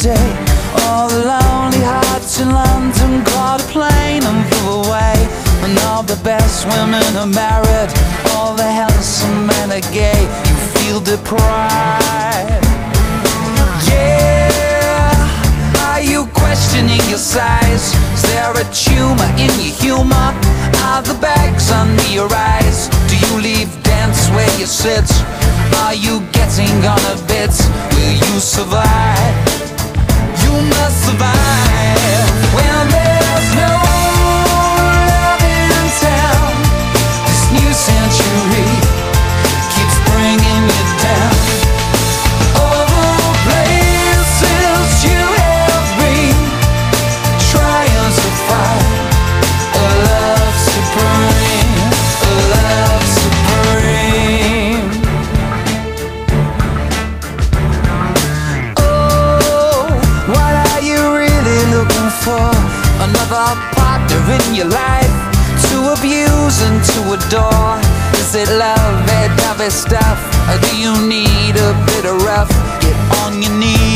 today. All the lonely hearts in London caught a plane and flew away. And all the best women are married, all the handsome men are gay. You feel deprived. Yeah, are you questioning your size? Is there a tumor in your humor? Are the bags under your eyes? Do you leave dance where you sit? Are you getting on a bit? Will you survive? You must survive when there's no love in town. This new century keeps bringing you down. All the places you have been, trying to find a love supreme, a love supreme. Oh, what are you really looking for? Another partner in your life to abuse and to adore? Is it love, that dovey stuff? Or do you need a bit of rough? Get on your knees.